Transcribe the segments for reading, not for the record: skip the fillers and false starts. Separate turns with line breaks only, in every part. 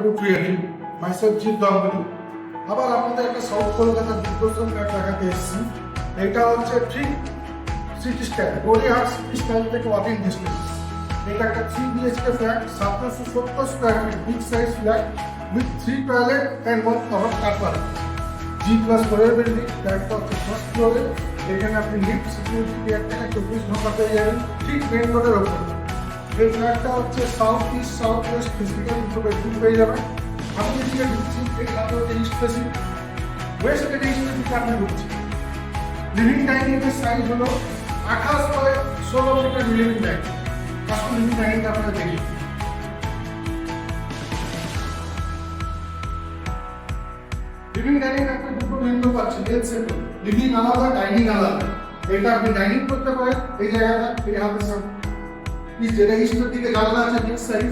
Good রিয়েলিং myself Jeet Ganguly. আবার আপনাদের একটা সাউথ কলকাতার ডিপ্রেশন ফ্ল্যাট দেখাতে এসেছি। এটা হচ্ছে ঠিক city stand Gariahat city stand থেকে ওয়াকিং ডিস্টেন্স। এটা একটা 3 BHK flat, 770 square feet, big size flat with 3 toilet and 1 cover car parking. G+4 এর বিল্ডিং, ফ্ল্যাটটা হচ্ছে ফার্স্ট ফ্লোরে। এখানে আপনি লিফট, সিকিউরিটি কেয়ার থেকে 24 ঘন্টা পেয়ে যাবেন ঠিক মেন রোডের ওপরে। এই ফ্ল্যাটটা হচ্ছে south east south West facility দুটো বেডরুম পেয়ে যাবেন। আমি যেদিকে ঢুকছি এটা হচ্ছে ইস্ট ফেসিং, ওয়েস্ট থেকে ইস্ট ফেসিংটা আপনি ঢুকছি। লিভিং ডাইনিং এর সাইজ হলো 28/16 মিটার লিভিং ডাইনিং। আসলে লিভিং ডাইনিংটা আপনারা দেখি। লিভিং ডাইনিং আপনি দুটো উইন্ডো পাচ্ছেন, এল সেট। লিভিং আলাদা, ডাইনিং আলাদা। এটা আপনি ডাইনিং করতে পারেন এই জায়গাটা, এই হাতের সামনে। যেটা ইস্টের দিকে জানলা আছে বিগ সাইজ,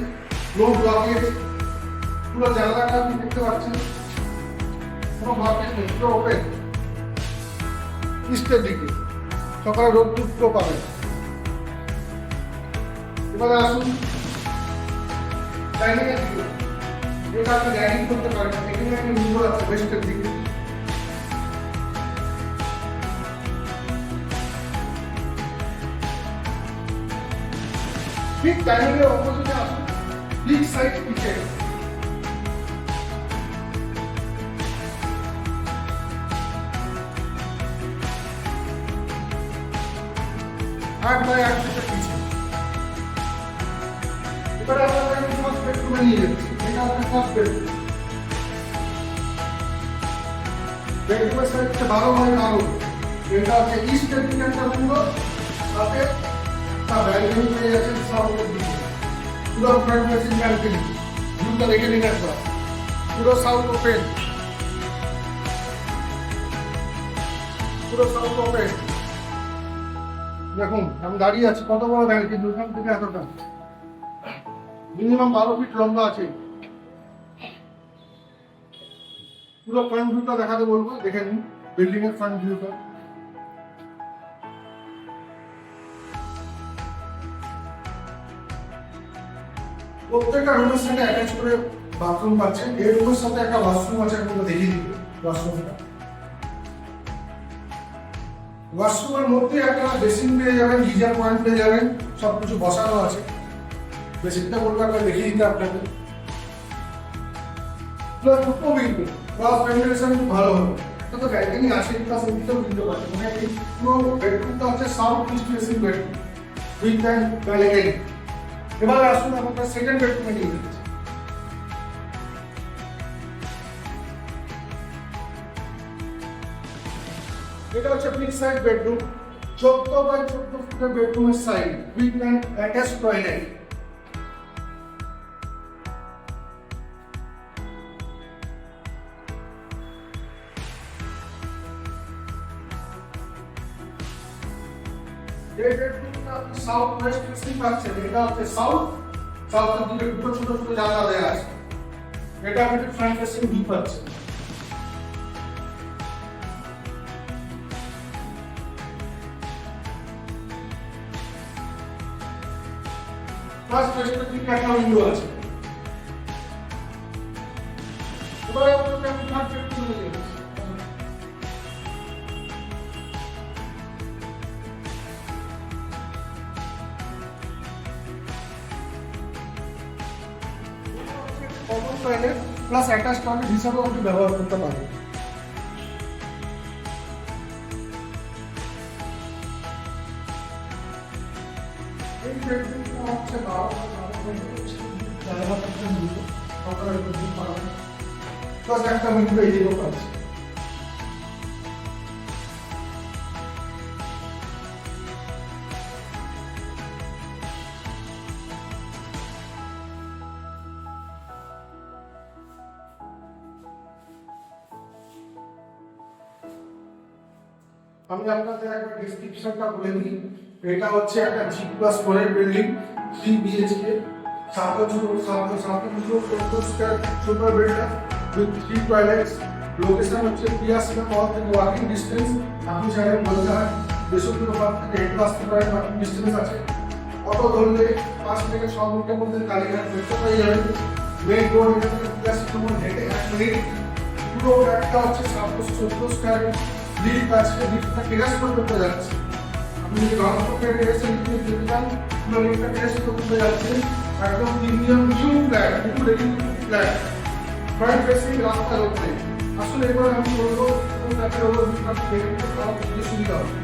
লো ব্লকেজ, পুরো জানলাটা আপনি দেখতে পাচ্ছেন, কোনো ব্লকেজ নেই, পুরো ওপেন ইস্টের দিকে। সকালে রোদ পুরো পাবেন। এবারে আসুন ডাইনিং এর দিকে। এটা আপনি ডাইনিং করতে পারেন, এখানে একটা উইন্ডো আছে ওয়েস্টের দিকে। ঠিক ডাইনিং এর অপোজিটে আসুন বিগ সাইজ কিচেন। 8x8 ফিটের কিচেন। এবারে আমরা ফার্স্ট বেডরুমে নিয়ে যাচ্ছি। এটা আপনার ফার্স্ট বেডরুম। বেডরুমের সাইজটা 12x12। এটা হচ্ছে ইস্টের দিকে একটা উইন্ডো, সাথে তার ব্যালকনি পেয়ে যাচ্ছেন সাউথের দিকে। পুরো ফ্রন্ট ফেসিং ব্যালকনি, ভিউটা দেখে নিন একবার। পুরো সাউথ ওপেন, পুরো সাউথ ওপেন। দেখুন আমি দাঁড়িয়ে আছি, কত বড় ব্যালকনি, ওখান থেকে এতটা, মিনিমাম 12 ফিট লম্বা আছে। পুরো ফ্রন্ট ভিউটা দেখাতে বলবো, দেখে নিন বিল্ডিং এর ফ্রন্ট ভিউটা। প্রত্যেকটা রুমের সাথে অ্যাটাচ করে বাথরুম পাচ্ছেন। এই রুমের সাথে একটা ওয়াশরুম আছে, আপনাকে দেখিয়ে দিব ওয়াশরুমটা। ওয়াশরুমের মধ্যে একটা বেসিন পেয়ে যাবেন, গিজার পয়েন্ট পেয়ে যাবেন, সবকিছু বসানো আছে। বেসিনটা বলবো একটা দেখিয়ে দিতে আপনাকে। প্লাস দুটো উইন্ডো, ক্রস ভেন্টিলেশন খুব ভালো হবে। একটা তো ব্যালকনি আছে, প্লাস উইন্ডো পাচ্ছেন। মানে এই পুরো বেডরুমটা হচ্ছে south east facing bedroom with and balcony. এবার আসুন আমরা সেকেন্ড বেডরুমে নিয়ে যাচ্ছি। এটা হচ্ছে বিগ সাইজ বেডরুম, 14x14 ফুটের বেডরুমের size with and attach toilet. এই বেডরুমটা আপনি সাউথ ওয়েস্ট ফেসিং পাচ্ছেন। এটা হচ্ছে সাউথের দিকে দুটো ছোট ছোট জানলা দেওয়া আছে। এটা আপনি ফ্রন্ট ফেসিং ভিউ পাচ্ছেন। প্লাস ওয়েস্টের দিকে একটা উইন্ডো আছে। এবারে আপনাকে আমি থার্ড বেডরুমে নিয়ে যাচ্ছি। Common toilet plus attach toilet হিসাবেও আপনি ব্যবহার করতে পারবেন। এই বেডরুমটা হচ্ছে 12x12 প্লাস একটা উইন্ডো এই দিকেও পাচ্ছে। আমি আপনাদের একটা ডেসক্রিপশনটা বলে দিই। এটা হচ্ছে একটা G+4 এর building, 3 BHK, 770 square super builder with 3 toilets. Location হচ্ছে পিয়া সিনেমা হল থেকে ওয়াকিং ডিস্টেন্স। আপনি চাইলে বলতে হয় বেসরকারি পার্ক থেকে হেঁটে আসতে পারেন, ওয়াকিং ডিস্টেন্স আছে। অটো ধরলে 5 থেকে 6 মিনিটের মধ্যে কালীঘাট মেট্রো পেয়ে যাবেন। মেইন রোড প্যারাসিটামল হেঁটে 1 মিনিট। পুরো একটা হচ্ছে 14 স্কয়ার লিফট আছে, লিফটটা টেরাস পর্যন্ত যাচ্ছে। আপনি যদি গ্রাউন্ড ফ্লোরে টেরাসে লিফটে যেতে চান, পুরো লিফটটা টেরাস পর্যন্ত যাচ্ছে। একদম premium new flat, new ready flat, front facing রাস্তার উপরে। আসলে এবার আমি বলবো কোন ফ্ল্যাটের ওপর বিকাশ দেখে তার সুবিধা হবে।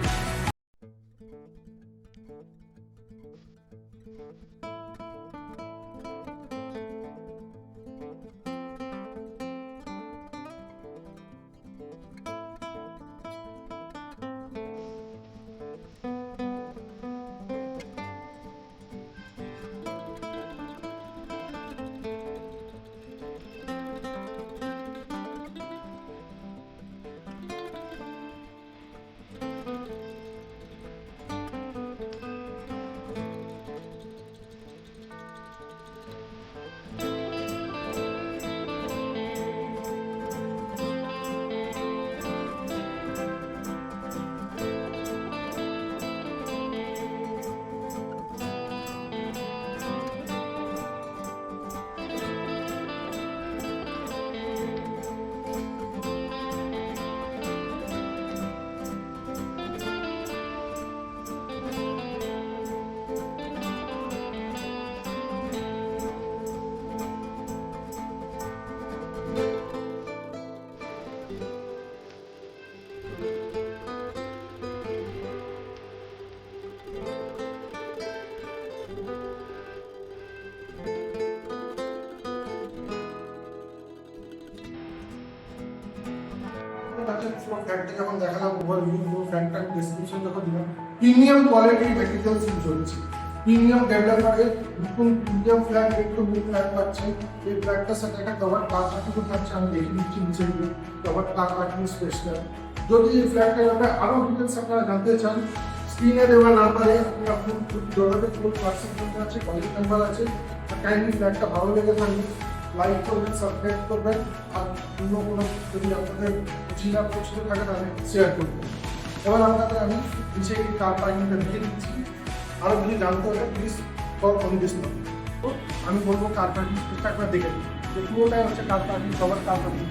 ফ্ল্যাটটা যখন দেখালাম, ওভারভিউ পুরো ফ্ল্যাটটা ডেসক্রিপশন যখন দিলাম, প্রিমিয়াম কোয়ালিটির মেটেরিয়ালস ইউজ হচ্ছে। প্রিমিয়াম ডেভেলপারের নতুন প্রিমিয়াম ফ্ল্যাট, একটু ফ্ল্যাট পাচ্ছেন। এই ফ্ল্যাটটার সাথে একটা কভার কার পার্কিং থাকছে, আমি দেখে দিচ্ছি নিচে গিয়ে কভার কার পার্কিং স্পেসটা। যদি এই ফ্ল্যাটটার ব্যাপারে আরও ডিটেলস আপনারা জানতে চান, স্ক্রিনে দেওয়া নাম্বারে আপনার যোগাযোগ করুন। হোয়াটসঅ্যাপ নাম্বার আছে, কলেজ নাম্বার আছে। কাইন্ডলি ফ্ল্যাটটা ভালো লেগে থাকবে লাইক করবেন, সাবস্ক্রাইব করবেন, আর অন্য কোনো যদি আপনাদের চিনা পরিচিত থাকে তাহলে শেয়ার করবেন। এবার আপনাদের আমি নিচে কার পার্কিংটা দিয়ে দিচ্ছি। আরও যদি জানতে হলে please call on this number. তো আমি বলবো কার পার্কিং স্পেসটা একবার দেখে নিন, যে পুরোটাই হচ্ছে কার পার্কিং, সবার কার পার্কিং।